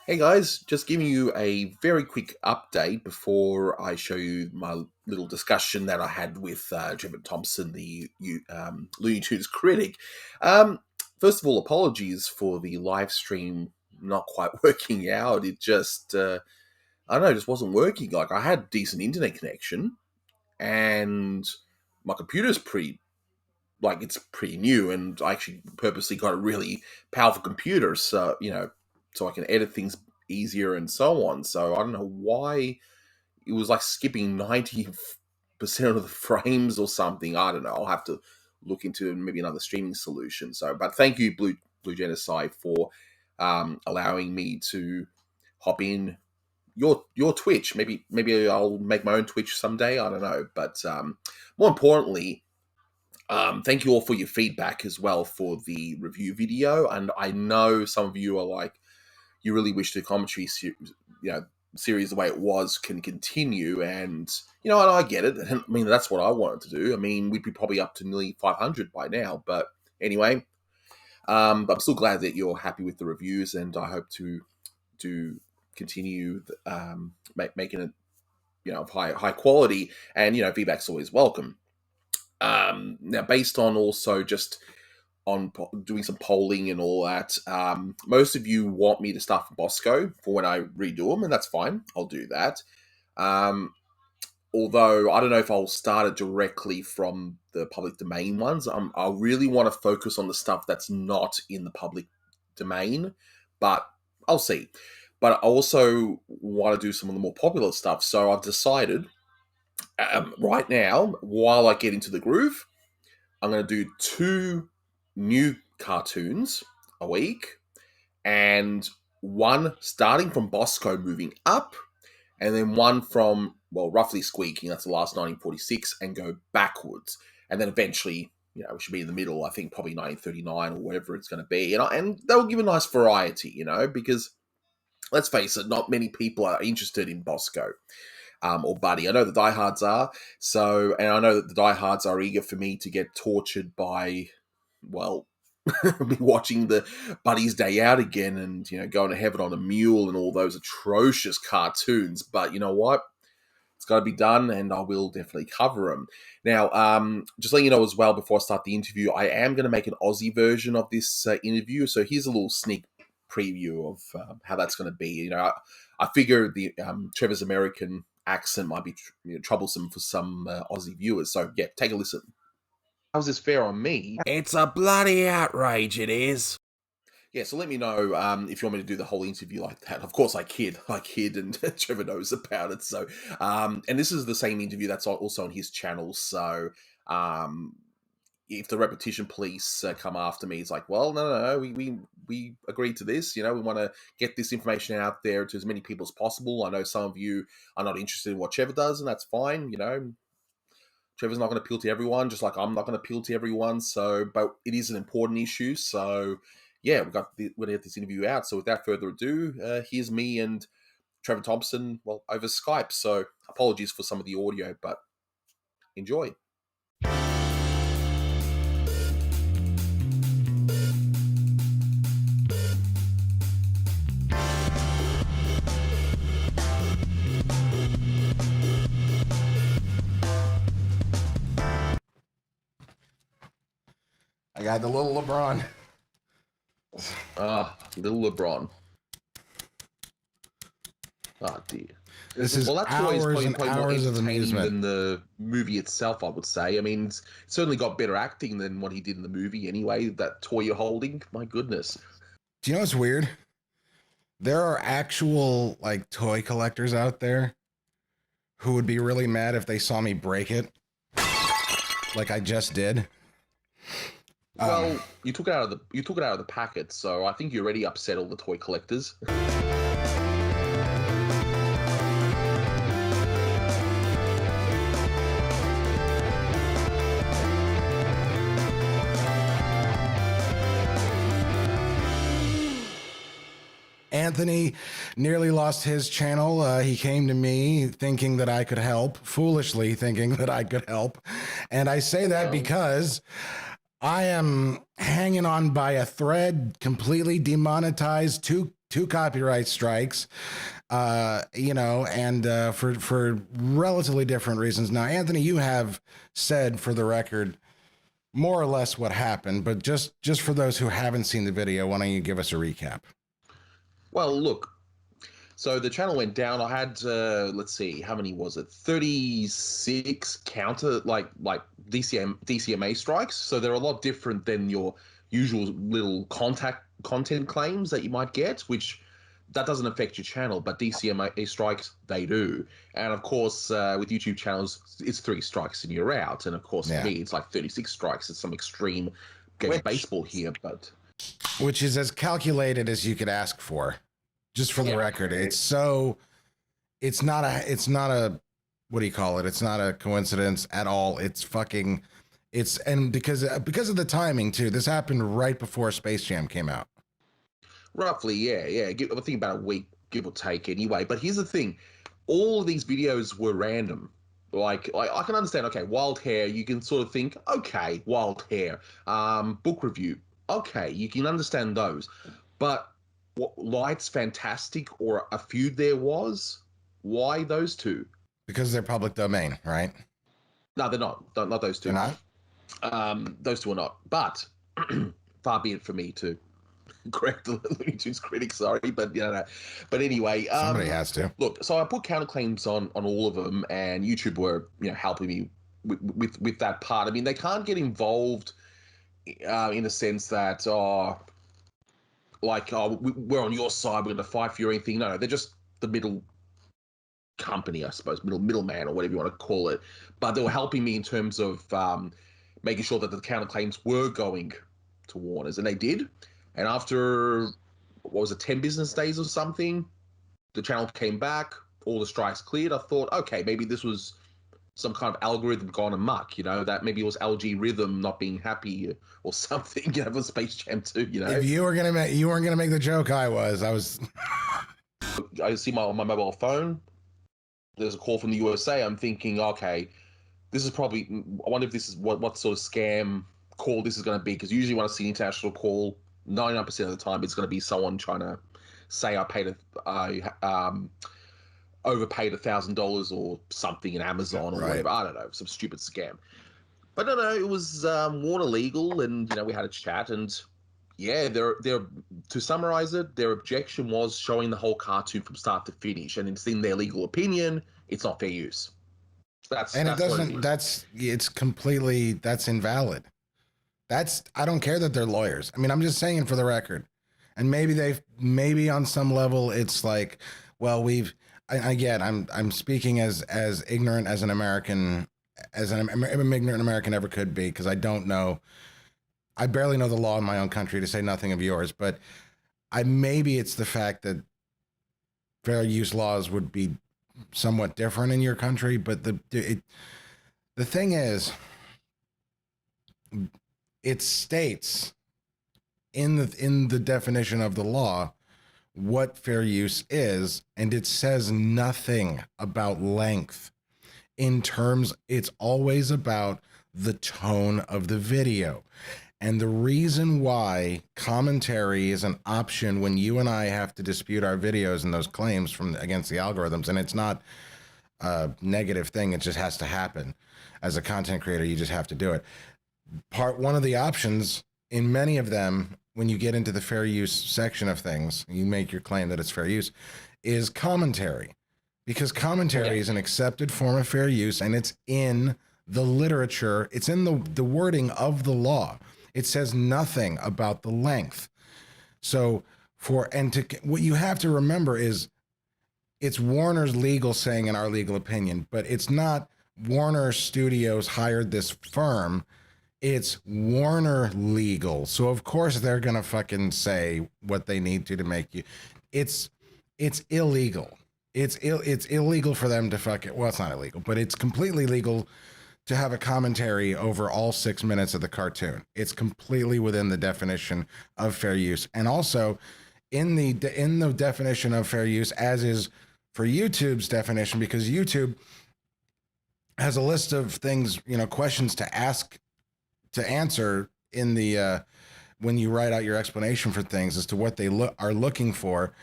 Hey guys, just giving you a very quick update before I show you my little discussion that I had with Trevor Thompson, the Looney Tunes critic. Um, First of all, apologies for the live stream not quite working out. It just, I don't know, it just wasn't working. Like, I had decent internet connection, and my computer's it's pretty new, and I actually purposely got a really powerful computer, so I can edit things easier and so on. So I don't know why it was like skipping 90% of the frames or something. I don't know. I'll have to look into maybe another streaming solution. So, but thank you, Blue Genocide, for allowing me to hop in your Twitch. Maybe I'll make my own Twitch someday. I don't know, but more importantly, thank you all for your feedback as well for the review video. And I know some of you are like, you really wish the commentary series the way it was can continue. And, and I get it. I mean, that's what I wanted to do. I mean, we'd be probably up to nearly 500 by now. But anyway, I'm still glad that you're happy with the reviews. And I hope to continue making it, of high quality. And, feedback's always welcome. Now, based on also just on doing some polling and all that, most of you want me to start from Bosco for when I redo them, and that's fine. I'll do that. Although I don't know if I'll start it directly from the public domain ones. I really want to focus on the stuff that's not in the public domain, but I'll see. But I also want to do some of the more popular stuff, so I've decided right now, while I get into the groove, I'm going to do 2 new cartoons a week, and one starting from Bosco moving up, and then one from, well, roughly squeaking, that's the last 1946, and go backwards. And then eventually, we should be in the middle, I think probably 1939 or whatever it's going to be. And that will give a nice variety, because let's face it, not many people are interested in Bosco. Or Buddy. I know the diehards are, and I know that the diehards are eager for me to get tortured by, well, be watching the Buddy's Day Out again and, going to heaven on a mule and all those atrocious cartoons. But you know what? It's got to be done, and I will definitely cover them. Now, just letting you know as well, before I start the interview, I am going to make an Aussie version of this interview. So here's a little sneak preview of how that's going to be. I figure the Trevor's American accent might be troublesome for some Aussie viewers. So yeah, take a listen. How's this fair on me? It's a bloody outrage, it is. Yeah, so let me know if you want me to do the whole interview like that. Of course, I kid, and Trevor knows about it. So, and this is the same interview that's also on his channel. So, if the repetition police come after me, it's like, well, no, we agreed to this. We want to get this information out there to as many people as possible. I know some of you are not interested in what Trevor does, and that's fine. Trevor's not going to appeal to everyone, just like I'm not going to appeal to everyone. So, but it is an important issue. So, yeah, we're going to get this interview out. So, without further ado, here's me and Trevor Thompson, well, over Skype. So, apologies for some of the audio, but enjoy. I got the little LeBron. Little LeBron. Oh, dear. This is hours and hours of amusement than the movie itself, I would say. I mean, it's certainly got better acting than what he did in the movie anyway. That toy you're holding, my goodness. Do you know what's weird? There are actual, toy collectors out there who would be really mad if they saw me break it, like I just did. Well, you took it out of the packet, so I think you already upset all the toy collectors. Anthony nearly lost his channel. He came to me thinking that I could help, foolishly thinking that I could help. And I say that because I am hanging on by a thread, completely demonetized, too 2 copyright strikes, and for relatively different reasons. Now, Anthony, you have said for the record more or less what happened, but just for those who haven't seen the video, why don't you give us a recap? Well, look. So the channel went down. I had let's see, how many was it? 36 counter like DCMA strikes. So they're a lot different than your usual little content claims that you might get, which that doesn't affect your channel, but DCMA strikes they do. And of course, with YouTube channels, it's 3 strikes and you're out. And of course, for me, it's like 36 strikes. It's some extreme game of baseball here, but which is as calculated as you could ask for. Just for the record, it's not a what do you call it? It's not a coincidence at all. And because of the timing too. This happened right before Space Jam came out. Roughly, yeah. I think about a week, give or take, anyway. But here's the thing: all of these videos were random. Like I can understand. Okay, wild hair. You can sort of think, okay, wild hair. Book review. Okay, you can understand those, but what Lights Fantastic or a feud there was? Why those 2? Because they're public domain, right? No, they're not. Not those 2. They're not? Those 2 are not. But far be it for me to correct the Looney Tunes critics, sorry. But, But anyway. Somebody has to. Look, so I put counterclaims on all of them, and YouTube were, helping me with that part. I mean, they can't get involved in a sense that, we're on your side, we're going to fight for you or anything. No, they're just the middle company, I suppose, middleman or whatever you want to call it. But they were helping me in terms of making sure that the counterclaims were going to Warner's, and they did. And after, what was it, 10 business days or something, the channel came back, all the strikes cleared. I thought, okay, maybe this was some kind of algorithm gone amok, that maybe it was LG Rhythm not being happy or something, for Space Jam 2, If you weren't gonna make the joke, I was. I see on my mobile phone, there's a call from the USA. I'm thinking, okay, this is probably, I wonder if this is what sort of scam call this is going to be, because usually when I see an international call, 99% of the time it's going to be someone trying to say overpaid $1,000 or something in Amazon or whatever. I don't know, some stupid scam. But no, it was Warner legal, and we had a chat, and to summarize it, their objection was showing the whole cartoon from start to finish, and it's in their legal opinion, it's not fair use. That's invalid. I don't care that they're lawyers. I mean, I'm just saying for the record, and maybe on some level it's like, well, I'm speaking as ignorant as an American, as an ignorant American ever could be, because I don't know. I barely know the law in my own country, to say nothing of yours, but maybe it's the fact that fair use laws would be somewhat different in your country. But the thing is, it states in the definition of the law what fair use is, and it says nothing about length. In terms, it's always about the tone of the video. And the reason why commentary is an option when you and I have to dispute our videos and those claims against the algorithms, and it's not a negative thing, it just has to happen. As a content creator, you just have to do it. One of the options in many of them, when you get into the fair use section of things, you make your claim that it's fair use, is commentary. Because commentary is an accepted form of fair use, and it's in the literature, it's in the wording of the law. It says nothing about the length. So what you have to remember is, it's Warner's legal saying in our legal opinion, but it's not Warner Studios hired this firm. It's Warner legal. So of course they're going to fucking say what they need to make you. It's illegal. It's illegal for them to well, it's not illegal, but it's completely legal to have a commentary over all 6 minutes of the cartoon. It's completely within the definition of fair use. And also in the definition of fair use, as is for YouTube's definition, because YouTube has a list of things, questions to ask, to answer in the when you write out your explanation for things as to what they are looking for.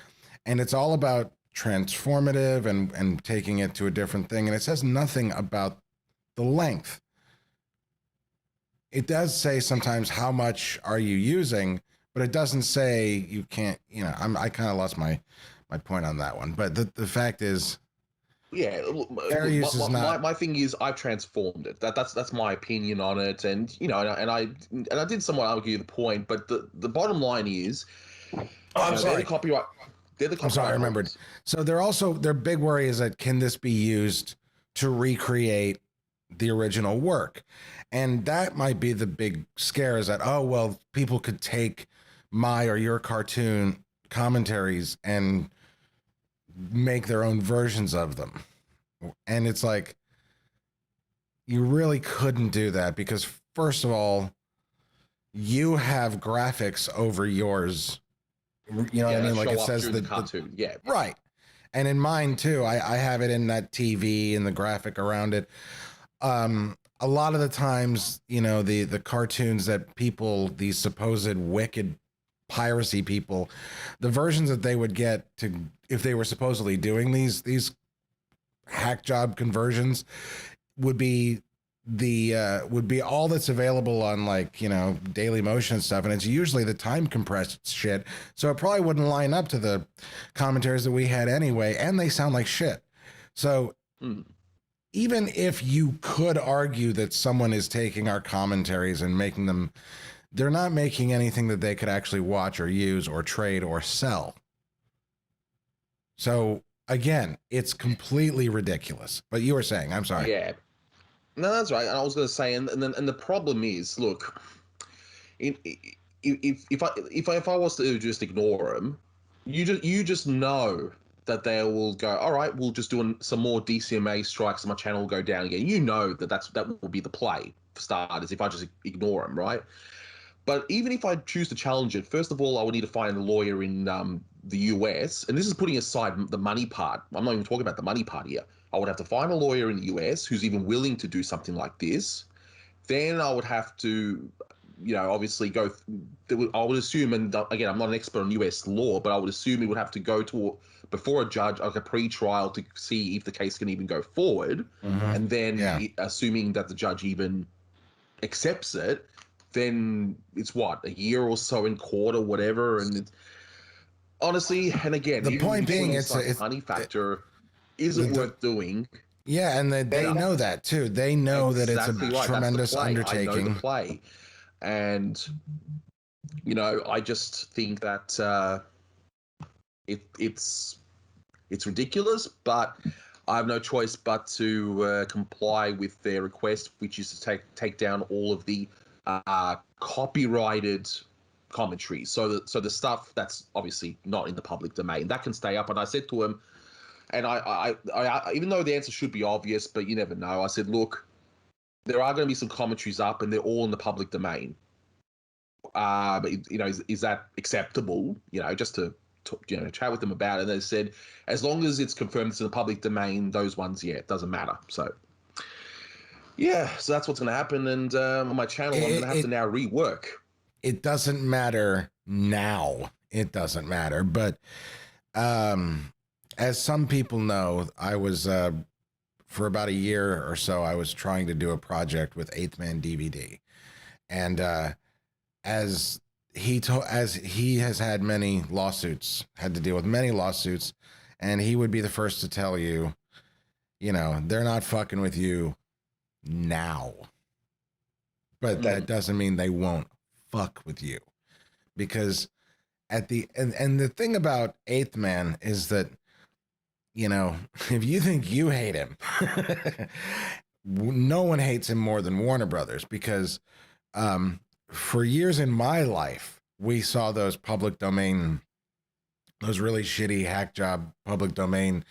And it's all about transformative and taking it to a different thing. And it says nothing about the length. It does say sometimes how much are you using, but it doesn't say you can't, I kind of lost my point on that one. But the fact is, yeah, fair use is not. My thing is I've transformed it. That's my opinion on it, and I did somewhat argue the point, but the bottom line is, I'm sorry. they're the copyright. I'm sorry, I remembered. So their big worry is that can this be used to recreate the original work? And that might be the big scare, is that, oh, well, people could take my or your cartoon commentaries and make their own versions of them. And it's like, you really couldn't do that because, first of all, you have graphics over yours. You know what I mean? Like it says the cartoon. Yeah. Right. And in mine too, I have it in that TV and the graphic around it. A lot of the times, the cartoons that people, these supposed wicked piracy people, the versions that they would get to, if they were supposedly doing these hack job conversions, would be all that's available on, like, Daily Motion and stuff, and it's usually the time compressed shit, so it probably wouldn't line up to the commentaries that we had anyway, and they sound like shit. So even if you could argue that someone is taking our commentaries and making them, they're not making anything that they could actually watch or use or trade or sell. So again, it's completely ridiculous. But you were saying, I'm sorry. Yeah. No, that's right. And I was going to say, and the problem is, look, if I was to just ignore them, you just know that they will go, all right, we'll just do some more DCMA strikes and my channel will go down again. You know that will be the play for starters if I just ignore them, right? But even if I choose to challenge it, first of all, I would need to find a lawyer in the US, and this is putting aside the money part. I'm not even talking about the money part here. I would have to find a lawyer in the US who's even willing to do something like this. Then I would have to, obviously go. I would assume, and again, I'm not an expert on US law, but I would assume it would have to go before a judge, like a pre-trial, to see if the case can even go forward. And then, assuming that the judge even accepts it, then it's a year or so in court or whatever. And honestly, and again, the point being, it's a honey factor. Isn't worth doing. Yeah, and they know that too. They know that it's a tremendous undertaking. I know the play. And I just think that it's ridiculous, but I have no choice but to comply with their request, which is to take down all of the copyrighted commentaries. So the stuff that's obviously not in the public domain, that can stay up. And I said to him, and I even though the answer should be obvious, but you never know, I said, look, there are going to be some commentaries up, and they're all in the public domain. But is that acceptable? Just to chat with them about it. And they said, as long as it's confirmed it's in the public domain, those ones, it doesn't matter. So so that's what's going to happen. And on my channel, I'm going to have to now rework. It doesn't matter now. It doesn't matter, but as some people know, I was, for about a year or so, I was trying to do a project with Eighth Man DVD. And as he has had many lawsuits, had to deal with many lawsuits, and he would be the first to tell you, they're not fucking with you now. But that doesn't mean they won't fuck with you. Because and the thing about Eighth Man is that, if you think you hate him, no one hates him more than Warner Brothers, because for years in my life, we saw those public domain, those really shitty hack job public domain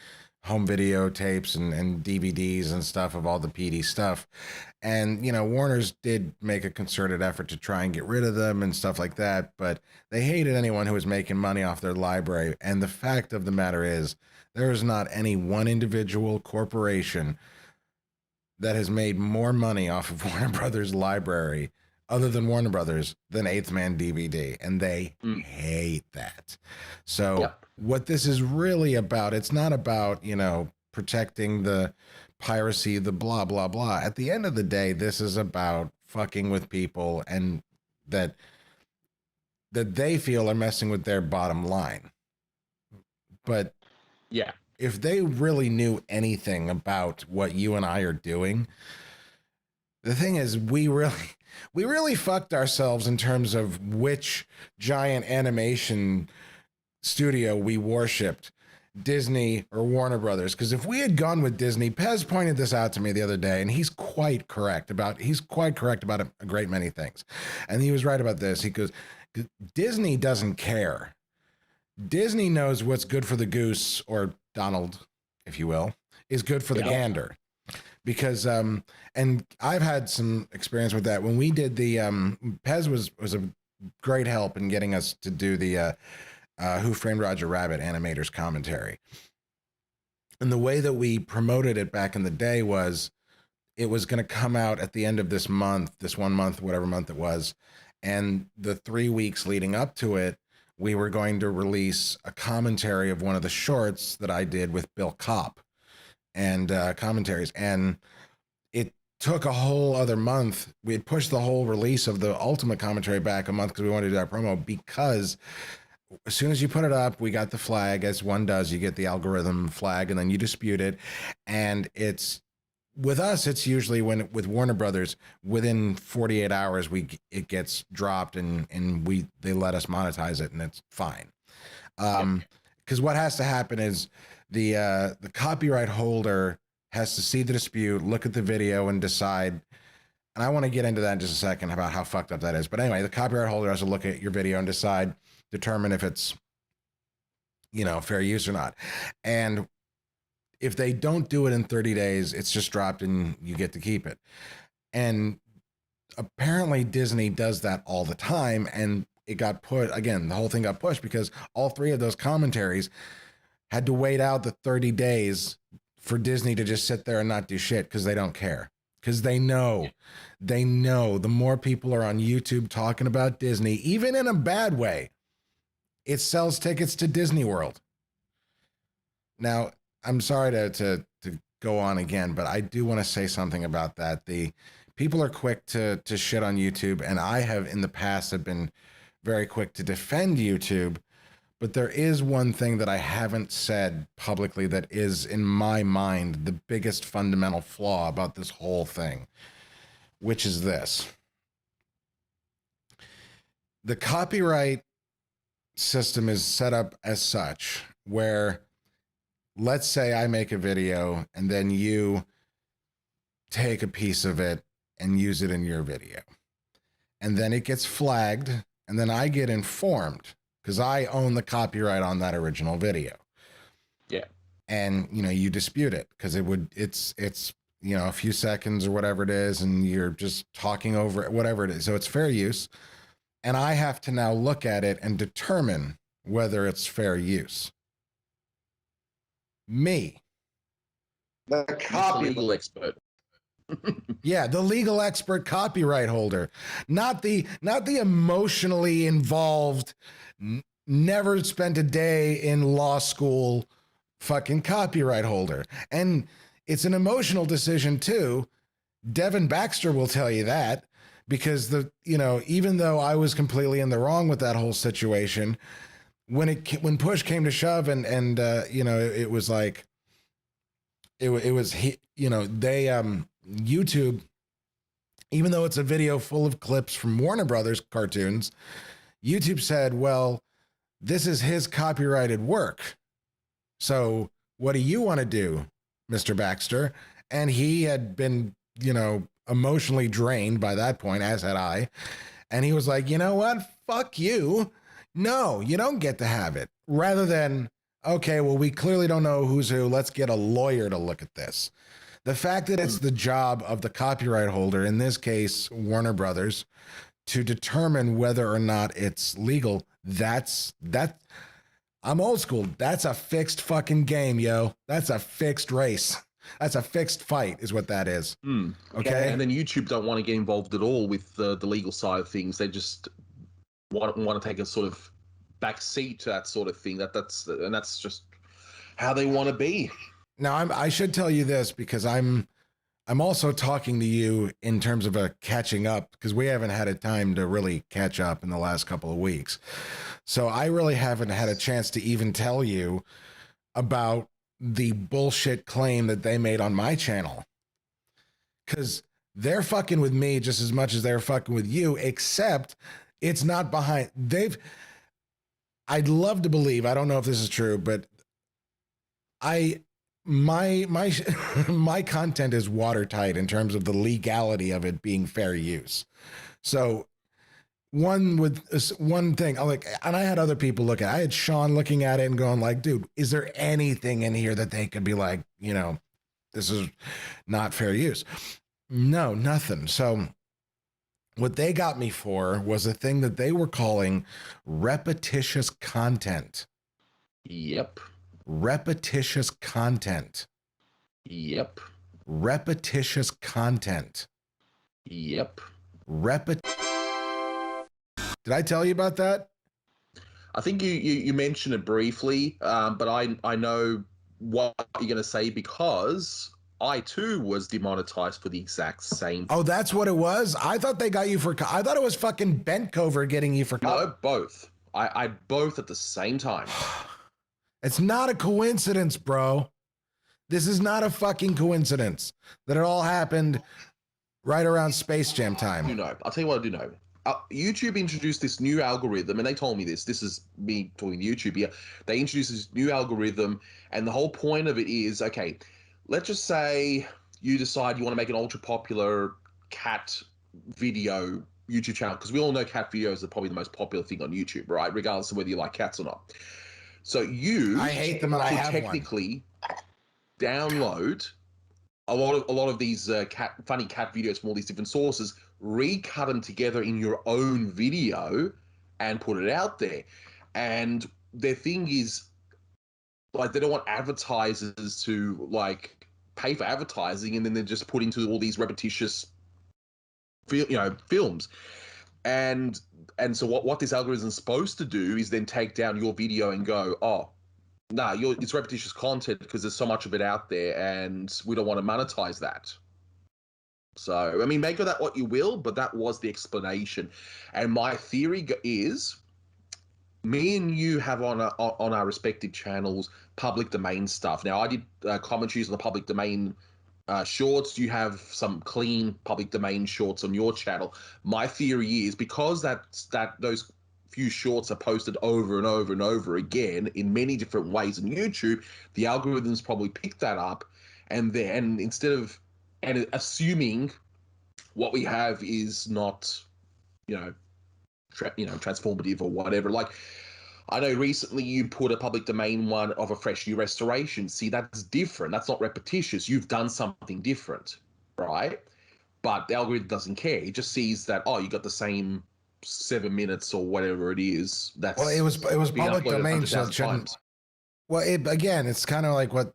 home video tapes and DVDs and stuff of all the PD stuff. And, Warner's did make a concerted effort to try and get rid of them and stuff like that, but they hated anyone who was making money off their library. And the fact of the matter is, there is not any one individual corporation that has made more money off of Warner Brothers library other than Warner Brothers than Eighth Man DVD, and they Mm. hate that. So Yep. what this is really about, it's not about, protecting the piracy, the blah blah blah. At the end of the day, this is about fucking with people and that they feel are messing with their bottom line. But Yeah. if they really knew anything about what you and I are doing, the thing is, we really fucked ourselves in terms of which giant animation studio we worshipped, Disney or Warner Brothers. Because if we had gone with Disney, Pez pointed this out to me the other day, and he's quite correct about a great many things. And he was right about this. He goes, Disney doesn't care. Disney knows what's good for the goose, or Donald, if you will, is good for the gander. Because and I've had some experience with that. When we did the Pez was a great help in getting us to do the Who Framed Roger Rabbit animators commentary. And the way that we promoted it back in the day was it was going to come out at the end of this month, this 1 month, whatever month it was. And the 3 weeks leading up to it, we were going to release a commentary of one of the shorts that I did with Bill Kopp and commentaries. And it took a whole other month. We had pushed the whole release of the ultimate commentary back a month because we wanted to do that promo, because as soon as you put it up, we got the flag, as one does. You get the algorithm flag, and then you dispute it. And it's, with us, it's usually with Warner Brothers, within 48 hours, it gets dropped, and they let us monetize it, and it's fine. Because what has to happen is the copyright holder has to see the dispute, look at the video, and decide. And I want to get into that in just a second about how fucked up that is. But anyway, the copyright holder has to look at your video and determine if it's, fair use or not. And if they don't do it in 30 days, it's just dropped and you get to keep it. And apparently Disney does that all the time. And it got the whole thing got pushed because all three of those commentaries had to wait out the 30 days for Disney to just sit there and not do shit, because they don't care. Because they know the more people are on YouTube talking about Disney, even in a bad way, it sells tickets to Disney World. Now, I'm sorry to go on again, but I do want to say something about that. The people are quick to shit on YouTube, and I have in the past have been very quick to defend YouTube. But there is one thing that I haven't said publicly that is, in my mind, the biggest fundamental flaw about this whole thing, which is this. The copyright system is set up as such where, let's say I make a video and then you take a piece of it and use it in your video. And then it gets flagged, and then I get informed because I own the copyright on that original video. Yeah. And, you dispute it because it's a few seconds or whatever it is, and you're just talking over it, whatever it is. So it's fair use. And I have to now look at it and determine whether it's fair use. Me. The Legal expert. Yeah, the legal expert copyright holder, not the emotionally involved, never spent a day in law school fucking copyright holder. And it's an emotional decision too. Devin Baxter will tell you that, because even though I was completely in the wrong with that whole situation, when push came to shove and it was like YouTube, even though it's a video full of clips from Warner Brothers cartoons, YouTube said, well, this is his copyrighted work. So what do you want to do, Mr. Baxter? And he had been, emotionally drained by that point, as had I. And he was like, you know what? Fuck you. No, you don't get to have it. Rather than, okay, well, we clearly don't know who's who. Let's get a lawyer to look at this. The fact that it's the job of the copyright holder, in this case, Warner Brothers, to determine whether or not it's legal, I'm old school. That's a fixed fucking game, yo. That's a fixed race. That's a fixed fight, is what that is. Mm. Okay. And then YouTube don't want to get involved at all with the legal side of things. They just want to take a sort of back seat to that sort of thing. That's just how they want to be. Now, I should tell you this because I'm also talking to you in terms of a catching up because we haven't had a time to really catch up in the last couple of weeks. So I really haven't had a chance to even tell you about the bullshit claim that they made on my channel. Because they're fucking with me just as much as they're fucking with you, except it's not behind. I'd love to believe, I don't know if this is true, but my my content is watertight in terms of the legality of it being fair use. So one thing, and I had other people look at it. I had Sean looking at it and going like, dude, is there anything in here that they could be like, this is not fair use? No, nothing. So what they got me for was a thing that they were calling repetitious content. Yep. Repetitious content. Yep. Repetitious content. Yep. Did I tell you about that? I think you mentioned it briefly, but I know what you're going to say because I too was demonetized for the exact same. Oh, that's what it was? I thought they got you for... I thought it was fucking Bent Cover getting you for... No, both. I both at the same time. It's not a coincidence, bro. This is not a fucking coincidence that it all happened right around Space Jam time. I do know. I'll tell you what I do know. YouTube introduced this new algorithm, and they told me this. This is me talking to YouTube here. They introduced this new algorithm, and the whole point of it is, okay, let's just say you decide you want to make an ultra-popular cat video YouTube channel, because we all know cat videos are probably the most popular thing on YouTube, right? Regardless of whether you like cats or not. So I hate them, and I have technically download a lot of these funny cat videos from all these different sources, recut them together in your own video, and put it out there. And their thing is, like, they don't want advertisers to like pay for advertising, and then they're just put into all these repetitious, films. And so what this algorithm is supposed to do is then take down your video and go, oh, nah, it's repetitious content because there's so much of it out there, and we don't want to monetize that. So, I mean, make of that what you will, but that was the explanation. And my theory is, me and you have on our respective channels public domain stuff. Now, I did commentaries on the public domain shorts. You have some clean public domain shorts on your channel. My theory is, because those few shorts are posted over and over and over again in many different ways on YouTube, the algorithms probably pick that up, and instead of assuming what we have is not, transformative or whatever. Like, I know recently you put a public domain one of a fresh new restoration. See, that's different. That's not repetitious. You've done something different, right? But the algorithm doesn't care. It just sees that, oh, you got the same 7 minutes or whatever it is. Well, it was public domain, so it shouldn't. Well, it's kind of like what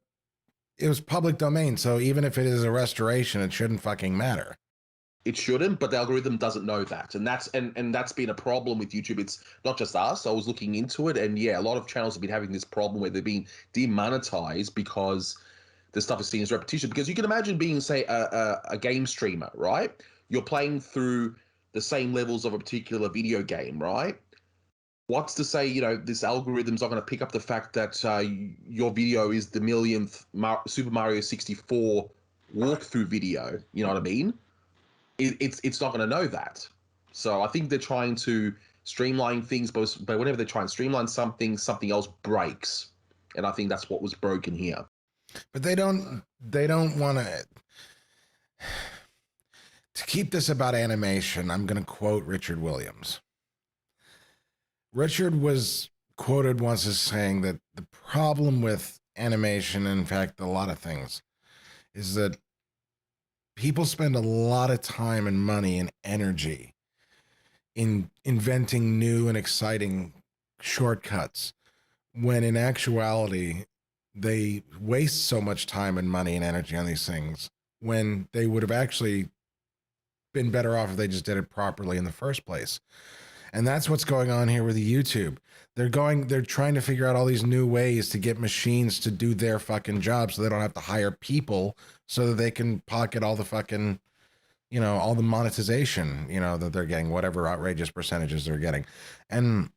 it was public domain. So even if it is a restoration, it shouldn't fucking matter. It shouldn't, but the algorithm doesn't know that, and that's been a problem with YouTube. It's not just us. I was looking into it, and yeah, a lot of channels have been having this problem where they're being demonetized because the stuff is seen as repetition. Because you can imagine being, say, a game streamer, right? You're playing through the same levels of a particular video game, right? What's to say, this algorithm's not going to pick up the fact that your video is the millionth Super Mario 64 walkthrough video? You know what I mean? It's not going to know that. So I think they're trying to streamline things, but whenever they try and streamline something else breaks, and I think that's what was broken here. But they don't want to keep this about animation. I'm going to quote Richard Williams. Richard was quoted once as saying that the problem with animation, in fact, a lot of things, is that people spend a lot of time and money and energy in inventing new and exciting shortcuts, when in actuality, they waste so much time and money and energy on these things when they would have actually been better off if they just did it properly in the first place. And that's what's going on here with YouTube. They're trying to figure out all these new ways to get machines to do their fucking job so they don't have to hire people so that they can pocket all the fucking, all the monetization, that they're getting, whatever outrageous percentages they're getting. And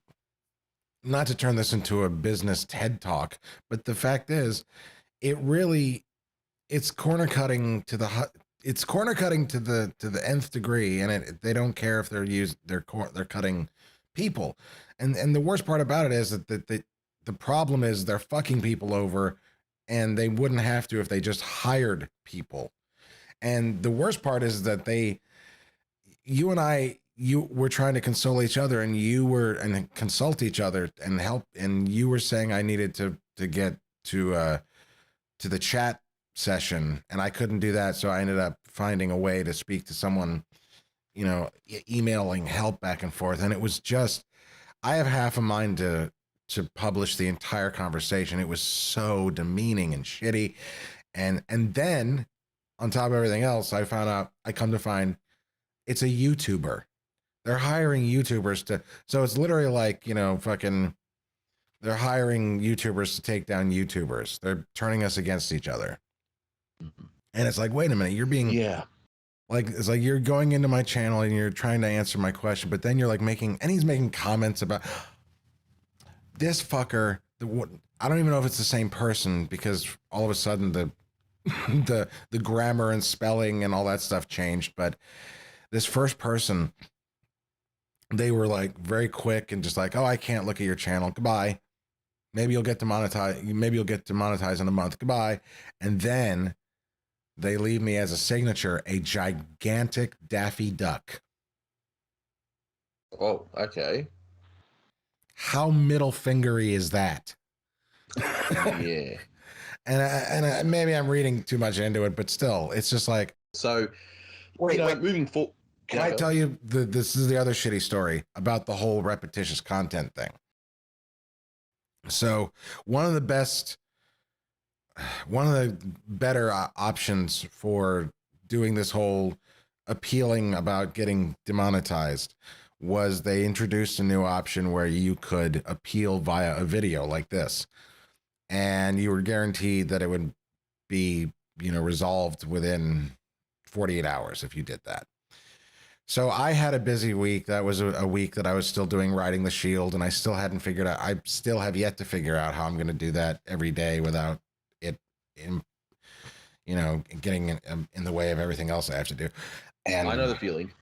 not to turn this into a business TED talk, but the fact is, it's corner cutting to the nth degree, and they don't care if they're cutting people, and the worst part about it is that the problem is they're fucking people over, and they wouldn't have to if they just hired people. And the worst part is that you and I were trying to console each other, and consult each other and help, and you were saying I needed to get to the chat session, and I couldn't do that, so I ended up finding a way to speak to someone, emailing help back and forth, and it was just, I have half a mind to publish the entire conversation. It was so demeaning and shitty, and then on top of everything else, I come to find it's a YouTuber. They're hiring YouTubers so it's literally like, fucking, they're hiring YouTubers to take down YouTubers. They're turning us against each other. And it's like, wait a minute, you're being, it's like you're going into my channel and you're trying to answer my question, but then you're like he's making comments about this fucker. I don't even know if it's the same person, because all of a sudden the grammar and spelling and all that stuff changed. But this first person, they were like very quick and just like, oh, I can't look at your channel. Goodbye. Maybe you'll get to monetize in a month. Goodbye. And then they leave me as a signature a gigantic Daffy Duck. Oh, okay. How middle fingery is that? Yeah. And maybe I'm reading too much into it, but still, it's just like. So, wait. Moving forward. Can I tell you, this is the other shitty story about the whole repetitious content thing. So one of the better options for doing this whole appealing about getting demonetized was they introduced a new option where you could appeal via a video like this, and you were guaranteed that it would be, resolved within 48 hours if you did that. So I had a busy week. That was a week that I was still doing Riding the Shield, and I still hadn't figured out. I still have yet to figure out how I'm going to do that every day without it, getting in the way of everything else I have to do. And I know the feeling.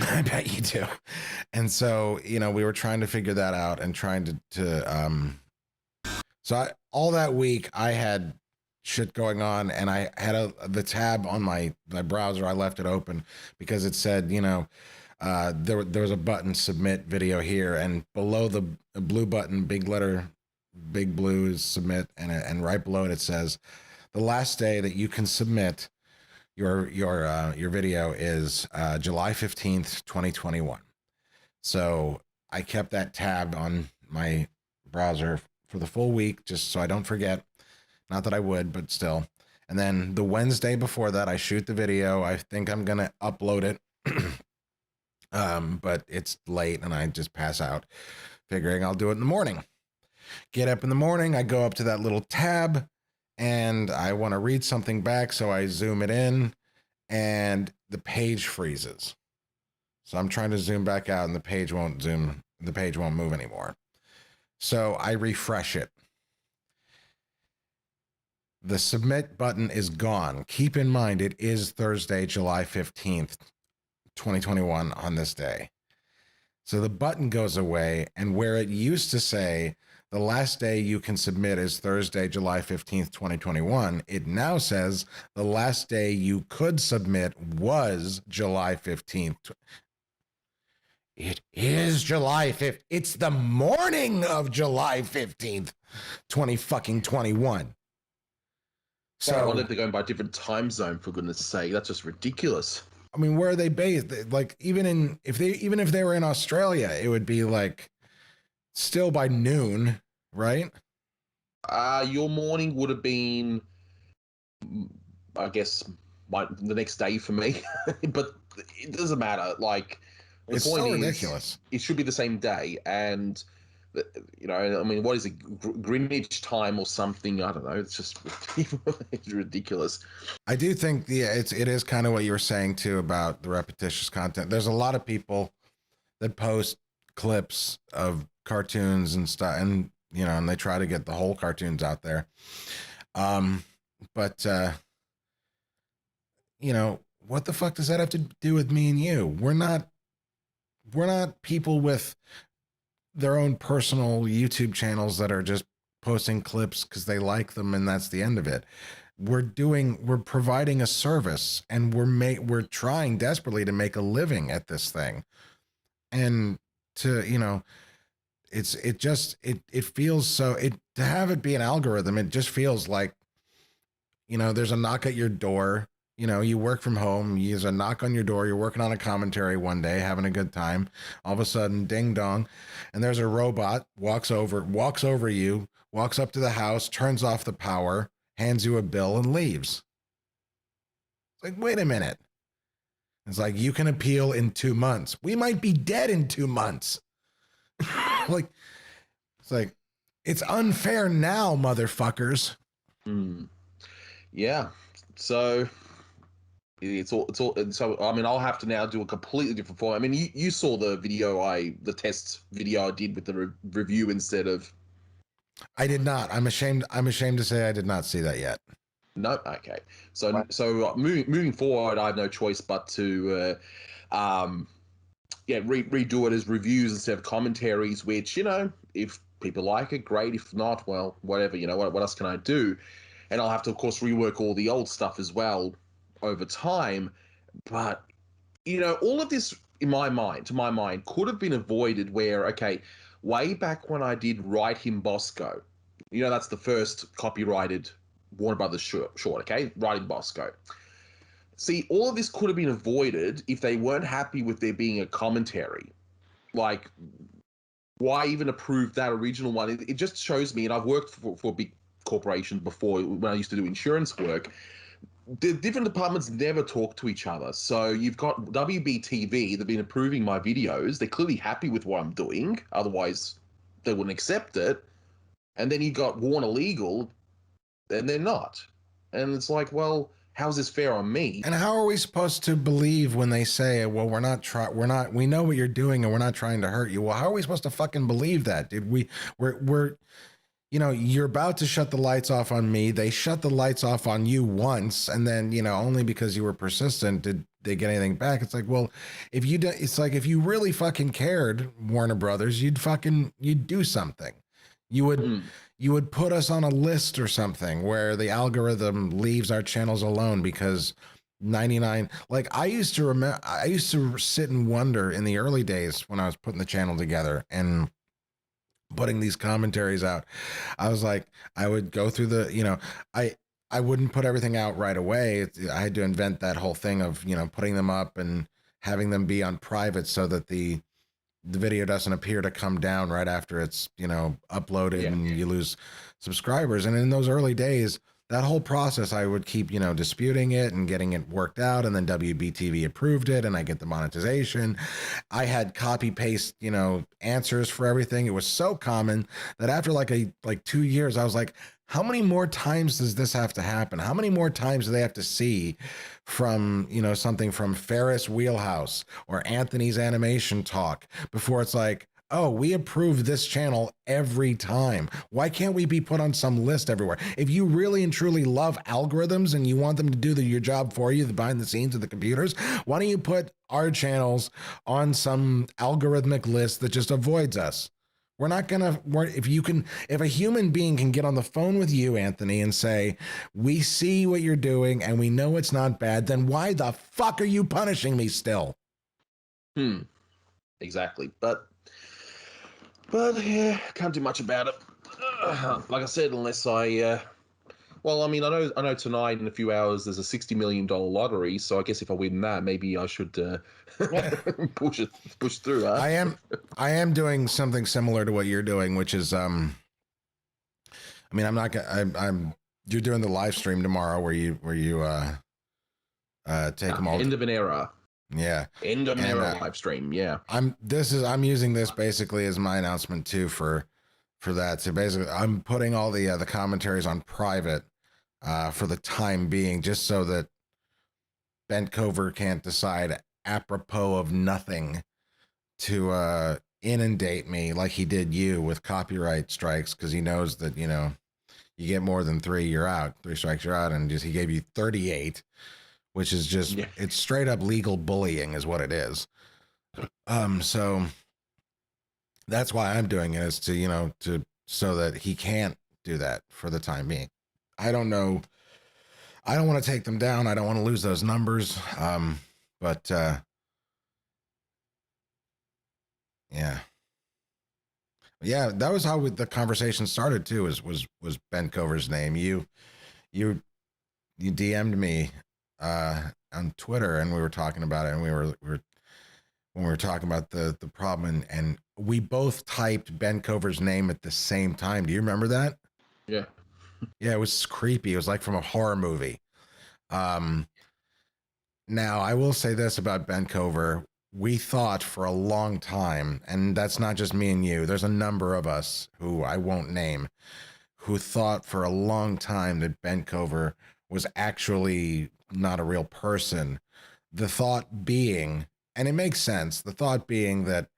I bet you do. And so, we were trying to figure that out and trying all that week I had shit going on, and I had the tab on my browser. I left it open because it said, there was a button, submit video here, and below the blue button, big blue is submit, and right below it says the last day that you can submit your video is July 15th, 2021. So I kept that tab on my browser for the full week just so I don't forget. Not that I would, but still. And then the Wednesday before that, I shoot the video. I think I'm going to upload it. But it's late and I just pass out, figuring I'll do it in the morning. Get up in the morning, I go up to that little tab and I want to read something back. So I zoom it in and the page freezes. So I'm trying to zoom back out and the page won't move anymore. So I refresh it. The submit button is gone. Keep in mind, it is Thursday, July 15th, 2021 on this day. So the button goes away, and where it used to say the last day you can submit is Thursday, July 15th, 2021, it now says the last day you could submit was July 15th. It is July 5th. It's the morning of July 15th, 2021. So I wonder if they're going by a different time zone, for goodness sake. That's just ridiculous. I mean, where are they based? Like, even if they were in Australia, it would be like still by noon, right? Your morning would have been, I guess, the next day for me, but it doesn't matter. Like, the It's point so is, ridiculous. it should be the same day, and I mean, what is it, Greenwich time or something? I don't know. It's just it's ridiculous. I do think it is kind of what you were saying too about the repetitious content. There's a lot of people that post clips of cartoons and stuff, and and they try to get the whole cartoons out there. But what the fuck does that have to do with me and you? We're not people with their own personal YouTube channels that are just posting clips because they like them and that's the end of it. We're providing a service, and we're trying desperately to make a living at this thing. And to it feels so, to have it be an algorithm, it just feels like there's a knock at your door. You work from home, there's a knock on your door, you're working on a commentary one day, having a good time. All of a sudden, ding dong, and there's a robot, walks over you, walks up to the house, turns off the power, hands you a bill, and leaves. It's like, wait a minute. It's like, you can appeal in 2 months. We might be dead in 2 months. It's unfair now, motherfuckers. Yeah. So so I mean, I'll have to now do a completely different form. I mean, you saw the test video I did with the review instead of. I did not. I'm ashamed to say I did not see that yet. No, okay. So moving forward, I have no choice but to redo it as reviews instead of commentaries. Which, if people like it, great. If not, well, whatever. What else can I do? And I'll have to, of course, rework all the old stuff as well over time. But, all of this, to my mind, could have been avoided where, okay, way back when I did Write Him Bosco, that's the first copyrighted Warner Brothers short, okay? Write Him Bosco. See, all of this could have been avoided if they weren't happy with there being a commentary. Like, why even approve that original one? It just shows me, and I've worked for big corporations before when I used to do insurance work. The different departments never talk to each other. So you've got WBTV, they've been approving my videos. They're clearly happy with what I'm doing. Otherwise, they wouldn't accept it. And then you got Warner Legal, and they're not. And it's like, well, how's this fair on me? And how are we supposed to believe when they say, well, we know what you're doing and we're not trying to hurt you? Well, how are we supposed to fucking believe that, dude? We're you're about to shut the lights off on me. They shut the lights off on you once, and then, only because you were persistent did they get anything back. It's like, well, if you really fucking cared, Warner Brothers, you'd do something. You would put us on a list or something where the algorithm leaves our channels alone because 99, like I used to sit and wonder in the early days when I was putting the channel together and putting these commentaries out. I was like, I would go through I wouldn't put everything out right away. I had to invent that whole thing of, putting them up and having them be on private so that the video doesn't appear to come down right after it's, uploaded and you lose subscribers. And in those early days, that whole process, I would keep, disputing it and getting it worked out. And then WBTV approved it and I get the monetization. I had copy paste, answers for everything. It was so common that after like 2 years, I was like, how many more times does this have to happen? How many more times do they have to see from, something from Ferris Wheelhouse or Anthony's Animation Talk before it's like, oh, we approve this channel every time. Why can't we be put on some list everywhere? If you really and truly love algorithms and you want them to do your job for you, the behind the scenes of the computers, why don't you put our channels on some algorithmic list that just avoids us? We're not gonna, if a human being can get on the phone with you, Anthony, and say, we see what you're doing and we know it's not bad, then why the fuck are you punishing me still? Exactly. But yeah, can't do much about it. Like I said, unless I I know tonight in a few hours there's a $60 million lottery, so I guess if I win that, maybe I should push through. Huh? I am doing something similar to what you're doing, which is I'm I mean, I'm not gonna. You're doing the live stream tomorrow where you take them all. End of an era. Yeah. End of an era live stream. Yeah. I'm using this basically as my announcement too for that. So basically, I'm putting all the commentaries on private for the time being, just so that Bent Cover can't decide apropos of nothing to inundate me like he did you with copyright strikes, because he knows that, you know, you get more than 3, you're out. 3 strikes, you're out, and just he gave you 38, which is just it's straight up legal bullying, is what it is. So that's why I'm doing it, is to, you know, so that he can't do that for the time being. I don't know. I don't want to take them down. I don't want to lose those numbers. But yeah, that was how the conversation started too. Was Ben Cover's name? You DM'd me on Twitter, and we were talking about it, and we were when we were talking about the problem, and we both typed Ben Cover's name at the same time. Do you remember that? Yeah. Yeah, it was creepy. It was like from a horror movie. Now, I will say this about Ben Cover. We thought for a long time, and that's not just me and you, there's a number of us who I won't name, who thought for a long time that Ben Cover was actually not a real person. The thought being, and it makes sense, the thought being that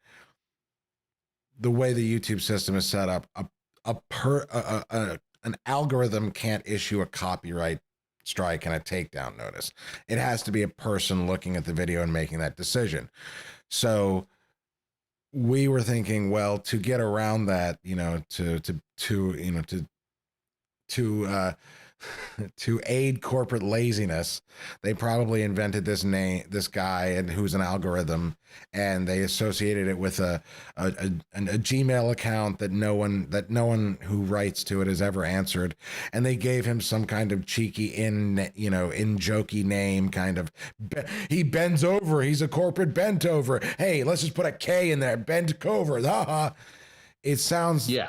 the way the YouTube system is set up, an algorithm can't issue a copyright strike and a takedown notice. It has to be a person looking at the video and making that decision. So we were thinking, well, to get around that, you know, to aid corporate laziness, they probably invented this guy, and who's an algorithm, and they associated it with a Gmail account that no one who writes to it has ever answered, and they gave him some kind of cheeky in jokey name, kind of, he bends over, he's a corporate bent over. Hey, let's just put a K in there, bent over. It sounds, it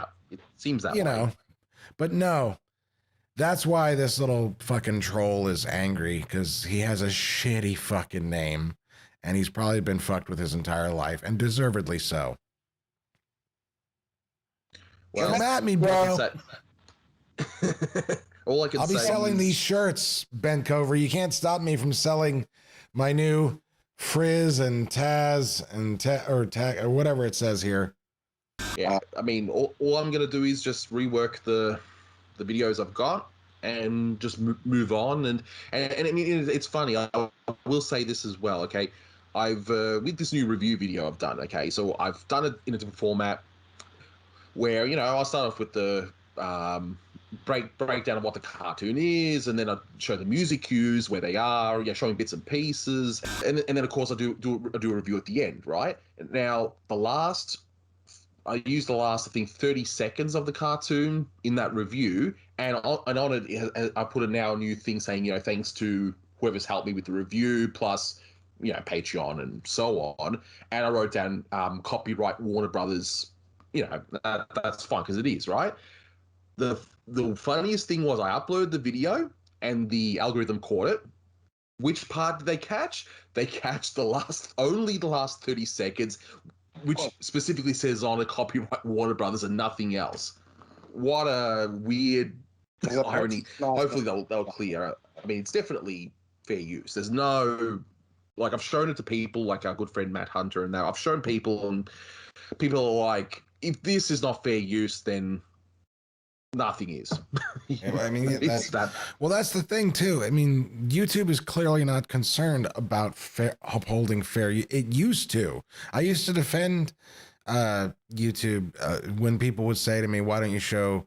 seems that way. Know, but no. That's why this little fucking troll is angry, because he has a shitty fucking name, and he's probably been fucked with his entire life, and deservedly so. Well, come at me, bro. All I can say, I'll be selling these shirts, Ben Cover. You can't stop me from selling my new Frizz and Taz and or whatever it says here. Yeah, I mean, all I'm gonna do is just rework the videos I've got and just move on. And I mean, it's funny. I will say this as well. Okay, I've with this new review video I've done. Okay, so I've done it in a different format where, you know, I'll start off with the breakdown of what the cartoon is, and then I show the music cues where they are, showing bits and pieces, and then of course I do a review at the end, right? Now I used the last, I think, 30 seconds of the cartoon in that review, and on it, I put a new thing saying, you know, thanks to whoever's helped me with the review, plus, you know, Patreon and so on. And I wrote down copyright Warner Brothers. You know, that's fine because it is, right? The funniest thing was I uploaded the video and the algorithm caught it. Which part did they catch? They catch only the last 30 seconds, which specifically says on a copyright Warner Brothers and nothing else. What a weird irony. Hopefully they'll clear it. I mean, it's definitely fair use. There's no, like, I've shown it to people, like our good friend Matt Hunter, and I've shown people, and people are like, if this is not fair use, then nothing is. I mean, that's the thing too. I mean, YouTube is clearly not concerned about upholding fair. It used to. I used to defend YouTube when people would say to me, "Why don't you show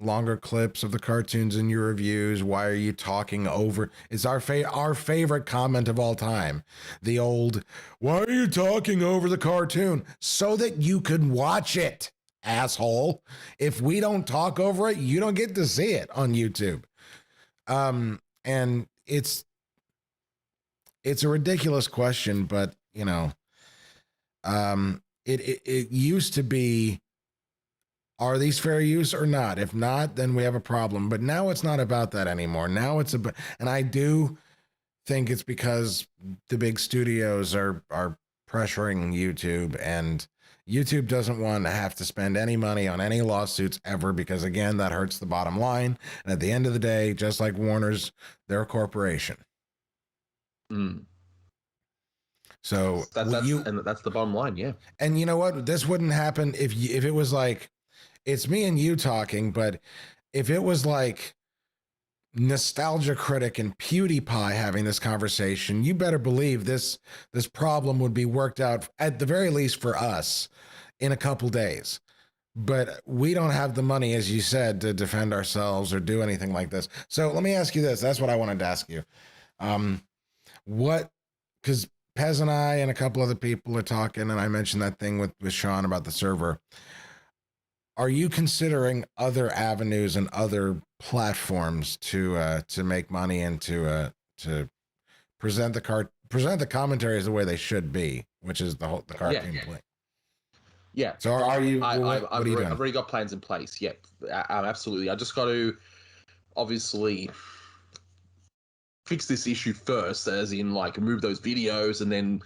longer clips of the cartoons in your reviews? Why are you talking over?" It's our favorite comment of all time. The old, "Why are you talking over the cartoon?" So that you could watch it, asshole. If we don't talk over it, you don't get to see it on YouTube. And it's a ridiculous question, but you know, it used to be Are these fair use or not? If not, then we have a problem. But now it's not about that anymore. Now it's about, and I do think it's because the big studios are pressuring YouTube, and YouTube doesn't want to have to spend any money on any lawsuits ever, because again, that hurts the bottom line. And at the end of the day, just like Warner's, they're a corporation. Mm. So that's the bottom line, yeah. And you know what? This wouldn't happen if it was like, it's me and you talking, but if it was like Nostalgia Critic and PewDiePie having this conversation, you better believe this problem would be worked out, at the very least for us, in a couple days. But we don't have the money, as you said, to defend ourselves or do anything like this. So let me ask you this. That's what I wanted to ask you. Because Pez and I and a couple other people are talking, and I mentioned that thing with Sean about the server. Are you considering other avenues and other platforms to make money and to present the commentaries the way they should be, which is the cartoon play? Yeah. So are you? I've doing? already got plans in place. Yep, absolutely. I just got to obviously fix this issue first, as in like remove those videos and then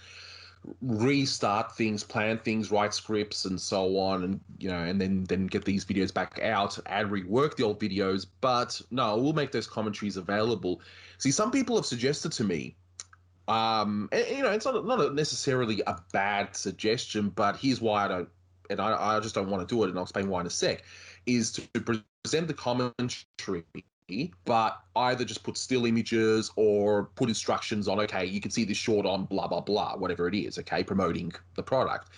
restart things, plan things, write scripts and so on, and and then get these videos back out and rework the old videos. But no, we'll make those commentaries available. See, some people have suggested to me, and, it's not necessarily a bad suggestion, but here's why I don't, and I just don't want to do it, and I'll explain why in a sec, is to present the commentary, but either just put still images or put instructions on, okay, you can see this short on blah, blah, blah, whatever it is, okay, promoting the product.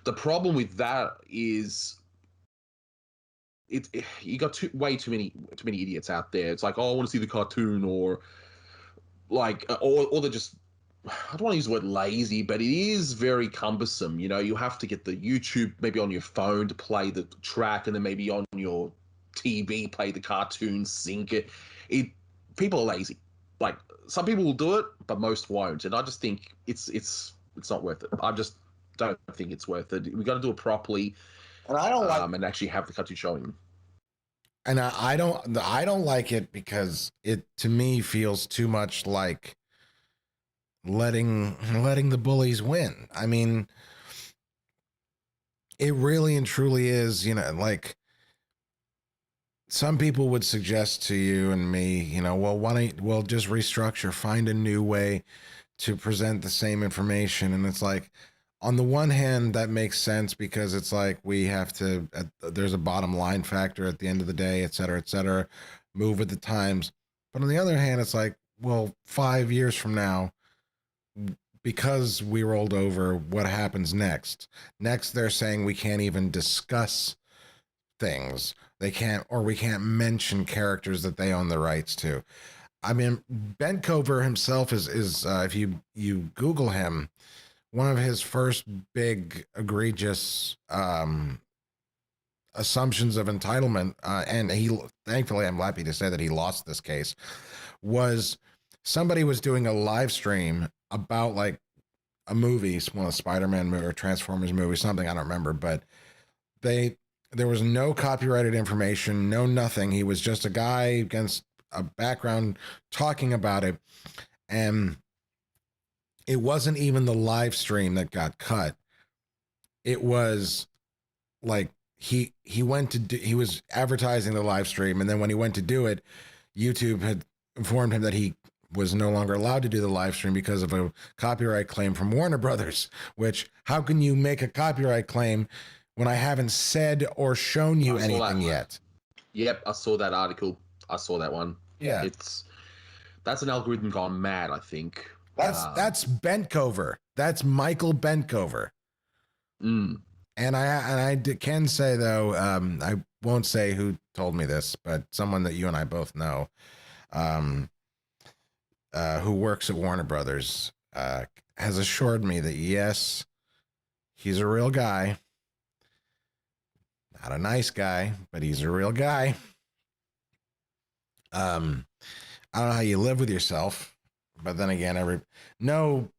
The problem with that is you got way too many idiots out there. It's like, oh, I want to see the cartoon, or like, or they're just, I don't want to use the word lazy, but it is very cumbersome. You have to get the YouTube maybe on your phone to play the track, and then maybe on your TV play the cartoon, sync it. People are lazy. Like, some people will do it, but most won't. And I just think it's not worth it. I just don't think it's worth it. We got to do it properly, And I don't like and actually have the cartoon showing. And I don't like it because it, to me, feels too much like letting the bullies win. I mean, it really and truly is, like, some people would suggest to you and me, well, why don't we'll just restructure, find a new way to present the same information. And it's like, on the one hand, that makes sense because it's like we have to, there's a bottom line factor at the end of the day, et cetera, move with the times. But on the other hand, it's like, well, 5 years from now, because we rolled over, what happens next? Next, they're saying we can't even discuss things. We can't mention characters that they own the rights to. I mean, Benkover himself is if you Google him, one of his first big egregious assumptions of entitlement, and he, thankfully, I'm happy to say that he lost this case, was somebody was doing a live stream about like a movie, one of the Spider-Man movie or Transformers movie, something, I don't remember, but there was no copyrighted information, no nothing. He was just a guy against a background talking about it. And it wasn't even the live stream that got cut. It was like he was advertising the live stream. And then when he went to do it, YouTube had informed him that he was no longer allowed to do the live stream because of a copyright claim from Warner Brothers, which, how can you make a copyright claim when I haven't said or shown you anything yet? Yep, I saw that article. I saw that one. Yeah. That's an algorithm gone mad, I think. That's Benkover. That's Michael Benkover. Mm. And I can say, though, I won't say who told me this, but someone that you and I both know, who works at Warner Brothers, has assured me that, yes, he's a real guy. Not a nice guy, but he's a real guy. I don't know how you live with yourself, but then again, no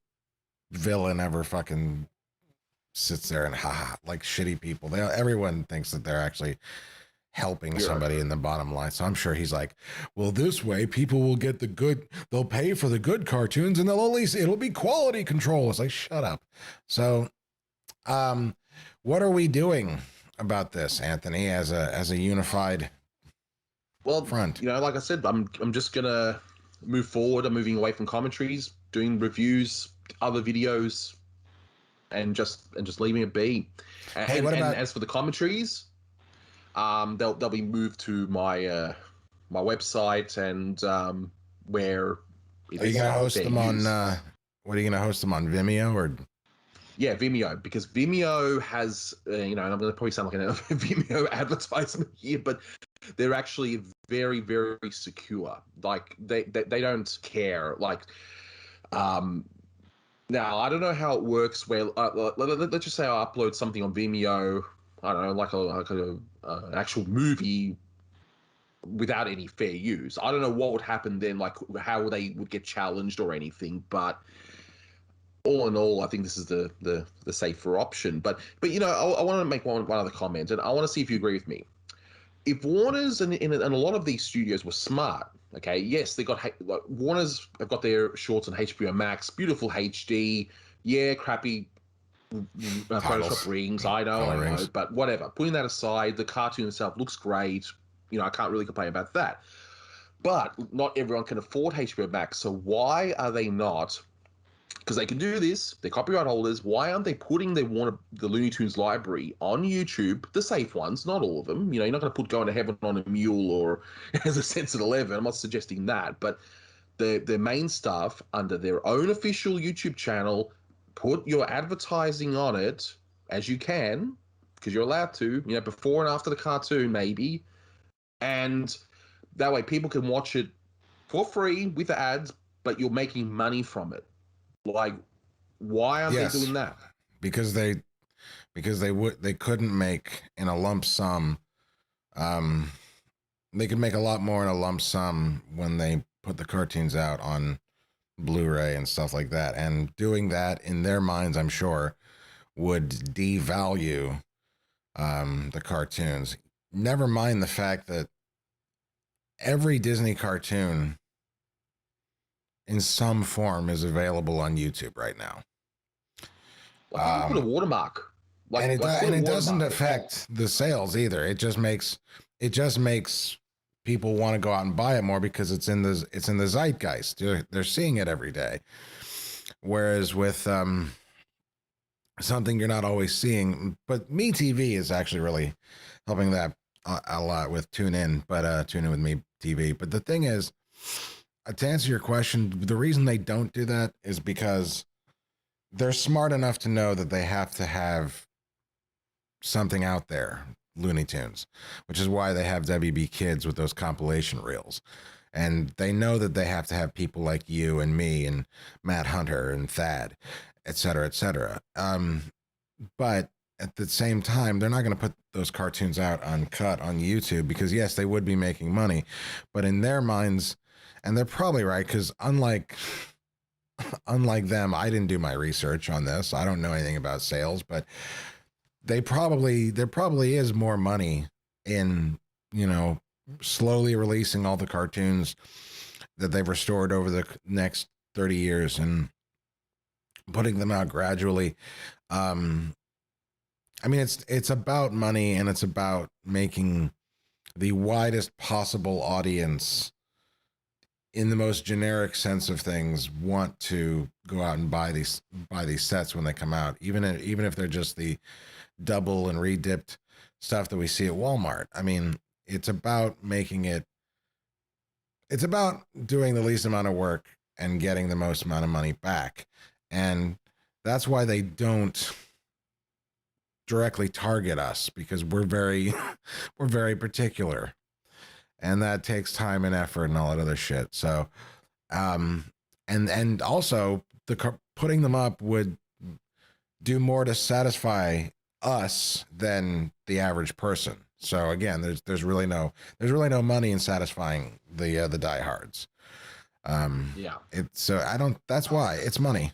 villain ever fucking sits there and like shitty people. Everyone thinks that they're actually helping somebody in the bottom line. So I'm sure he's like, well, this way people will get the good, they'll pay for the good cartoons and it'll be quality control. It's like, shut up. So, what are we doing about this, Anthony, as a unified front? Like I said, I'm just gonna move forward. I'm moving away from commentaries, doing reviews, other videos, and just leaving it be. And as for the commentaries, they'll be moved to my my website and where. Are you gonna host them on? What are you gonna host them on, Vimeo or? Yeah, Vimeo, because Vimeo has, and I'm going to probably sound like a Vimeo advertisement here, but they're actually very, very secure. Like they don't care. Like, now I don't know how it works. Where let's just say I upload something on Vimeo, I don't know, like an actual movie without any fair use. I don't know what would happen then, like how they would get challenged or anything, but. All in all, I think this is the safer option. But I want to make one other comment, and I want to see if you agree with me. If Warner's and a lot of these studios were smart, okay, yes, they got like Warner's have got their shorts on HBO Max, beautiful HD, yeah, crappy Photoshop rings, I know, but whatever. Putting that aside, the cartoon itself looks great. I can't really complain about that. But not everyone can afford HBO Max, so why are they not? Because they can do this, they're copyright holders. Why aren't they putting the Looney Tunes library on YouTube, the safe ones, not all of them? You're not going to put Going to Heaven on a Mule or as a Censored 11. I'm not suggesting that, but the main stuff under their own official YouTube channel, put your advertising on it as you can, because you're allowed to, before and after the cartoon maybe, and that way people can watch it for free with the ads, but you're making money from it. Like, why aren't they doing that? Because they couldn't make in a lump sum. They could make a lot more in a lump sum when they put the cartoons out on Blu-ray and stuff like that. And doing that in their minds, I'm sure, would devalue the cartoons. Never mind the fact that every Disney cartoon in some form is available on YouTube right now. Like, put a watermark. And it doesn't affect the sales either. It just makes people want to go out and buy it more because it's in the zeitgeist. They're seeing it every day. Whereas with something you're not always seeing, but MeTV is actually really helping that a lot with Tune In with Me TV. But the thing is, to answer your question, the reason they don't do that is because they're smart enough to know that they have to have something out there, Looney Tunes, which is why they have WB Kids with those compilation reels. And they know that they have to have people like you and me and Matt Hunter and Thad, et cetera, et cetera. But at the same time, they're not going to put those cartoons out uncut on YouTube because, yes, they would be making money. But in their minds, and they're probably right, because unlike them, I didn't do my research on this. I don't know anything about sales, but there probably is more money in, slowly releasing all the cartoons that they've restored over the next 30 years and putting them out gradually. It's about money, and it's about making the widest possible audience, in the most generic sense of things, want to go out and buy these sets when they come out, even if they're just the double and redipped stuff that we see at Walmart. I mean, it's about it's about doing the least amount of work and getting the most amount of money back. And that's why they don't directly target us, because we're very particular. And that takes time and effort and all that other shit. So, and also putting them up would do more to satisfy us than the average person. So again, there's really no money in satisfying the diehards. Yeah. That's why it's money.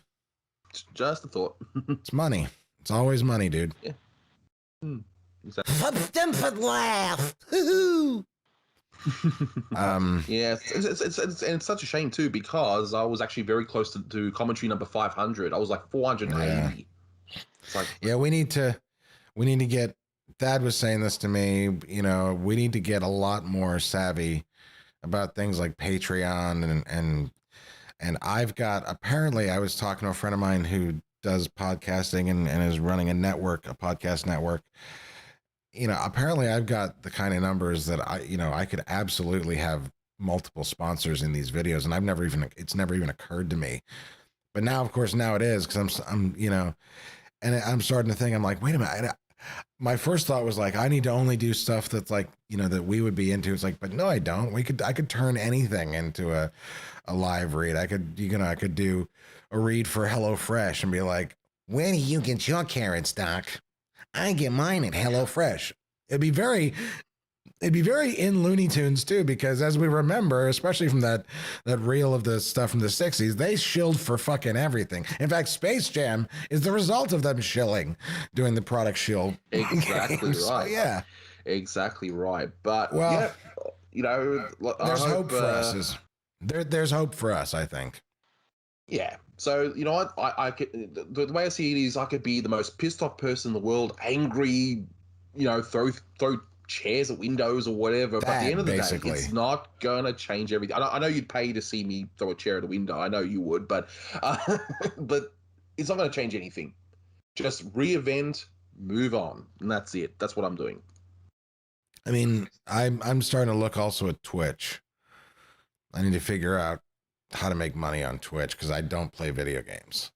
Just a thought. It's money. It's always money, dude. Yeah. Exactly. Laugh. Yeah, it's such a shame too, because I was actually very close to commentary number 500. I was like 480. It's like, yeah, we need to get. Dad was saying this to me. You know, we need to get a lot more savvy about things like Patreon and I've got, apparently I was talking to a friend of mine who does podcasting and is running a podcast network. You know, apparently I've got the kind of numbers that I could absolutely have multiple sponsors in these videos, and it's never even occurred to me. But now, of course, now it is, because I'm and I'm starting to think, I'm like, wait a minute. My first thought was like, I need to only do stuff that's like, that we would be into. It's like, but no, I don't. I could turn anything into a live read. I could do a read for HelloFresh and be like, where do you get your carrots, Doc? I get mine at HelloFresh. It'd be very in Looney Tunes too, because as we remember, especially from that reel of the stuff from the 60s, they shilled for fucking everything. In fact, Space Jam is the result of them shilling, doing the product shill. exactly games. right. So, yeah, exactly right. But well, there's hope for us. There's hope for us, I think. Yeah. So, you know what? I could, the way I see it is, I could be the most pissed off person in the world, angry, throw chairs at windows or whatever. But at the end of the day, it's not going to change everything. I know you'd pay to see me throw a chair at a window. I know you would, but but it's not going to change anything. Just re-event, move on, and that's it. That's what I'm doing. I mean, I'm starting to look also at Twitch. I need to figure out how to make money on Twitch, because I don't play video games.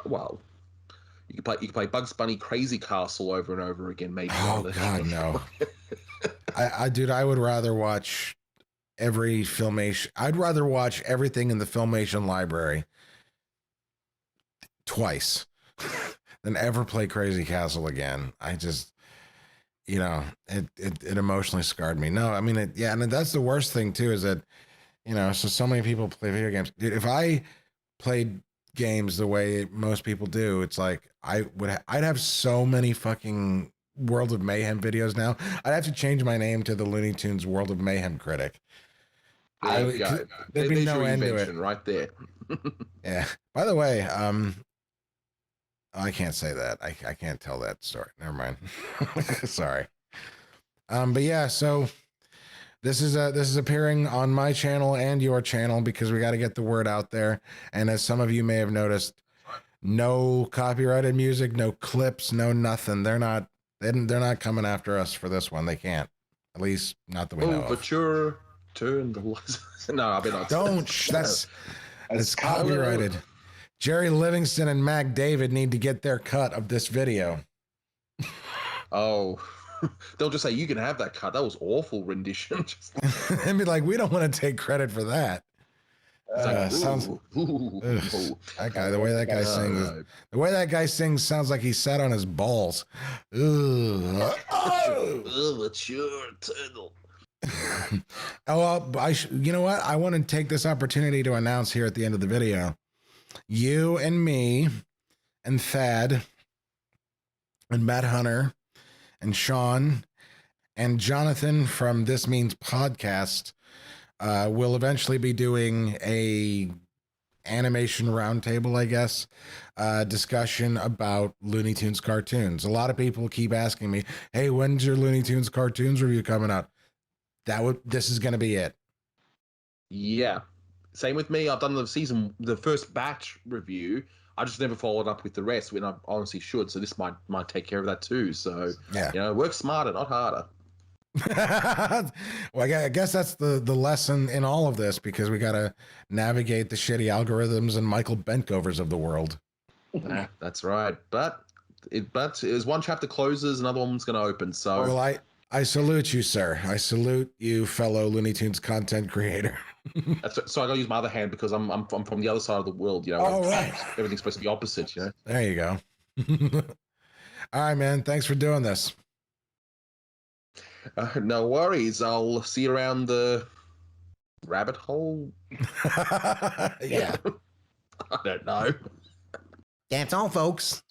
Well, you can play Bugs Bunny Crazy Castle over and over again, maybe. Oh God, no. I would rather watch every Filmation. I'd rather watch everything in the Filmation library twice than ever play Crazy Castle again. I just, it emotionally scarred me. No, I mean, and that's the worst thing too, is that, so many people play video games. Dude, if I played games the way most people do, it's like I'd have so many fucking World of Mayhem videos now. I'd have to change my name to the Looney Tunes World of Mayhem critic. There'd be no end to it right there. Yeah. By the way, I can't say that. I can't tell that story. Never mind. Sorry. But yeah, so this is appearing on my channel and your channel, because we got to get the word out there. And as some of you may have noticed, no copyrighted music, no clips, no nothing. They're not coming after us for this one. They can't. At least not that we know but of. Your turn. No, I mean, not. Don't. That's copyrighted. Jerry Livingston and Mac David need to get their cut of this video. Oh, they'll just say, you can have that cut. That was awful rendition. And be like, we don't want to take credit for that. Sounds that guy. The way that guy sings. The way that guy sings sounds like he sat on his balls. It's your turtle. Oh, well, you know what? I want to take this opportunity to announce here at the end of the video. You and me and Thad and Matt Hunter and Sean and Jonathan from This Means Podcast will eventually be doing a animation roundtable, I guess, discussion about Looney Tunes cartoons. A lot of people keep asking me, hey, when's your Looney Tunes cartoons review coming out? This is going to be it. Yeah. Same with me. I've done the first batch review. I just never followed up with the rest when I honestly should. So this might take care of that too. So, yeah. Work smarter, not harder. Well, I guess that's the lesson in all of this, because we got to navigate the shitty algorithms and Michael Bentgovers of the world. That's right. But as one chapter closes, another one's going to open. So, well, I salute you, sir. I salute you, fellow Looney Tunes content creator. So I got to use my other hand, because I'm from the other side of the world. Oh, right. Everything's supposed to be opposite. There you go. All right, man. Thanks for doing this. No worries. I'll see you around the rabbit hole. Yeah. I don't know. That's all, folks.